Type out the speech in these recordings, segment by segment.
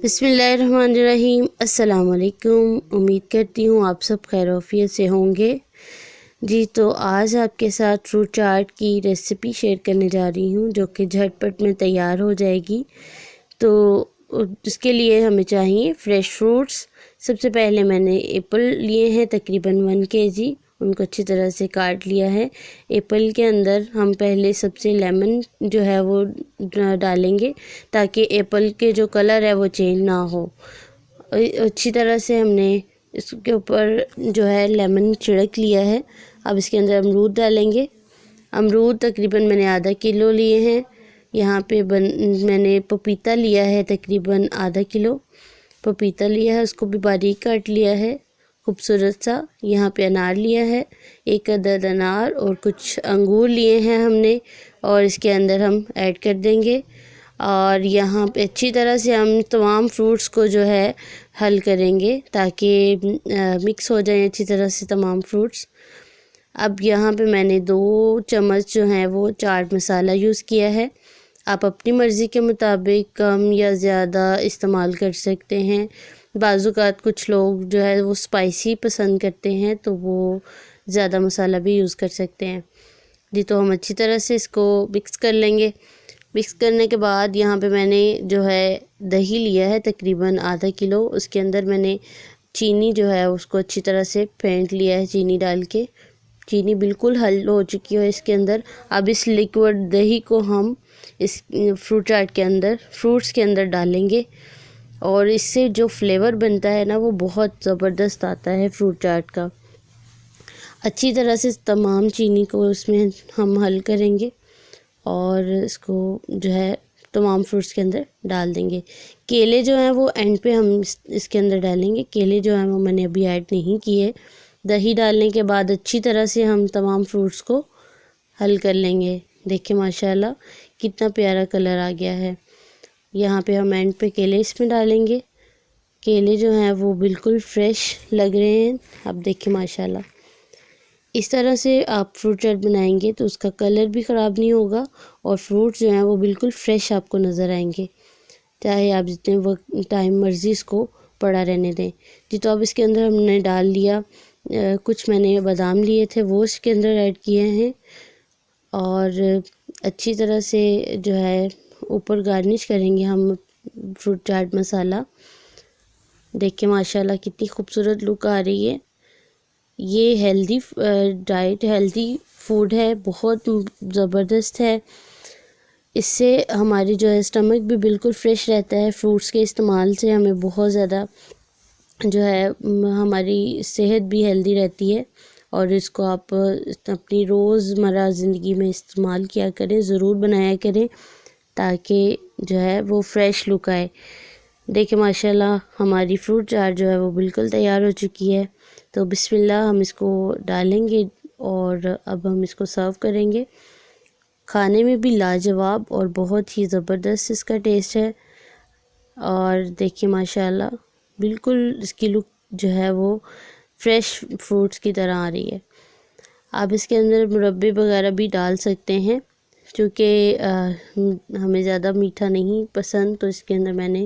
बिस्मिल्लाहिर्रहमानिर्रहीम। अस्सलाम वालेकुम। उम्मीद करती हूँ आप सब खैरियत से होंगे। जी तो आज आपके साथ फ्रूट चाट की रेसिपी शेयर करने जा रही हूँ जो कि झटपट में तैयार हो जाएगी। तो उसके लिए हमें चाहिए फ़्रेश फ्रूट्स। सबसे पहले मैंने एप्पल लिए हैं तकरीबन 1 केजी, उनको अच्छी तरह से काट लिया है। एप्पल के अंदर हम पहले सबसे लेमन जो है वो डालेंगे ताकि एप्पल के जो कलर है वो चेंज ना हो। अच्छी तरह से हमने इसके ऊपर जो है लेमन छिड़क लिया है। अब इसके अंदर अमरूद डालेंगे। अमरूद तकरीबन मैंने आधा किलो लिए हैं। यहाँ पे मैंने पपीता लिया है तकरीबन आधा किलो पपीता लिया है, उसको भी बारीक काट लिया है खूबसूरत सा। यहाँ पे अनार लिया है, 1 अदद अनार, और कुछ अंगूर लिए हैं हमने, और इसके अंदर हम ऐड कर देंगे। और यहाँ पे अच्छी तरह से हम तमाम फ्रूट्स को जो है हल करेंगे ताकि मिक्स हो जाएं अच्छी तरह से तमाम फ्रूट्स। अब यहाँ पे मैंने 2 चम्मच जो हैं वो चाट मसाला यूज़ किया है। आप अपनी मर्ज़ी के मुताबिक कम या ज़्यादा इस्तेमाल कर सकते हैं। बाज़ुकात कुछ लोग जो है वो स्पाइसी पसंद करते हैं तो वो ज़्यादा मसाला भी यूज़ कर सकते हैं। जी तो हम अच्छी तरह से इसको मिक्स कर लेंगे। मिक्स करने के बाद यहाँ पे मैंने जो है दही लिया है तकरीबन आधा किलो। उसके अंदर मैंने चीनी जो है उसको अच्छी तरह से फेंट लिया है चीनी डाल के। चीनी बिल्कुल हल हो चुकी है इसके अंदर। अब इस लिक्विड दही को हम इस फ्रूट चाट के अंदर फ्रूट्स के अंदर डालेंगे और इससे जो फ्लेवर बनता है ना वो बहुत ज़बरदस्त आता है फ्रूट चाट का। अच्छी तरह से तमाम चीनी को इसमें हम हल करेंगे और इसको जो है तमाम फ्रूट्स के अंदर डाल देंगे। केले जो हैं वो एंड पे हम इसके अंदर डालेंगे। केले जो हैं वो मैंने अभी ऐड नहीं किए। दही डालने के बाद अच्छी तरह से हम तमाम फ्रूट्स को हल कर लेंगे। देखिए माशाल्लाह कितना प्यारा कलर आ गया है। यहाँ पे हम एंड पे केले इसमें डालेंगे। केले जो हैं वो बिल्कुल फ्रेश लग रहे हैं। अब देखिए माशाल्लाह इस तरह से आप फ्रूट चाट बनाएंगे तो उसका कलर भी ख़राब नहीं होगा और फ्रूट जो हैं वो बिल्कुल फ्रेश आपको नज़र आएंगे, चाहे आप जितने वक्त टाइम मर्ज़ी इसको पड़ा रहने दें। जी तो अब इसके अंदर हमने डाल दिया कुछ मैंने बादाम लिए थे वो इसके अंदर ऐड किए हैं और अच्छी तरह से जो है ऊपर गार्निश करेंगे हम फ्रूट चाट मसाला। देखिए माशाल्लाह कितनी खूबसूरत लुक आ रही है। ये हेल्दी डाइट हेल्दी फूड है, बहुत ज़बरदस्त है। इससे हमारी जो है स्टमक भी बिल्कुल फ्रेश रहता है। फ्रूट्स के इस्तेमाल से हमें बहुत ज़्यादा जो है हमारी सेहत भी हेल्दी रहती है और इसको आप अपनी रोज़मर्रा ज़िंदगी में इस्तेमाल किया करें, ज़रूर बनाया करें ताकि जो है वो फ्रेश लुक आए। देखिए माशाल्लाह हमारी फ्रूट चाट जो है वो बिल्कुल तैयार हो चुकी है। तो बिस्मिल्लाह हम इसको डालेंगे और अब हम इसको सर्व करेंगे। खाने में भी लाजवाब और बहुत ही ज़बरदस्त इसका टेस्ट है। और देखिए माशाल्लाह बिल्कुल इसकी लुक जो है वो फ्रेश फ्रूट्स की तरह आ रही है। आप इसके अंदर मुरब्बे वगैरह भी डाल सकते हैं क्योंकि हमें ज़्यादा मीठा नहीं पसंद तो इसके अंदर मैंने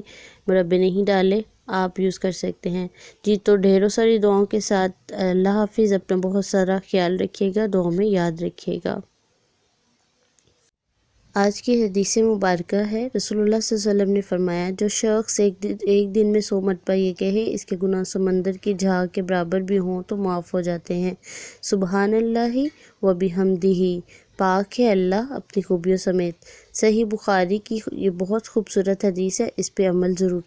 मुरब्बे नहीं डाले, आप यूज़ कर सकते हैं। जी तो ढेरों सारी दुआओं के साथ अल्लाह हाफिज़। अपना बहुत सारा ख्याल रखिएगा, दुआओं में याद रखिएगा। आज की हदीस मुबारक है, रसूलुल्लाह सल्लल्लाहु अलैहि वसल्लम ने फरमाया, जो शख्स एक दिन में 100 मरतबा ये कहे इसके गुनाह समंदर की झाग के बराबर भी हों तो माफ़ हो जाते हैं। सुबहानल्लाहि व बिहम्दिही, पाक है अल्लाह अपनी खूबियों समेत। सही बुखारी की ये बहुत खूबसूरत हदीस है, इस पे अमल ज़रूर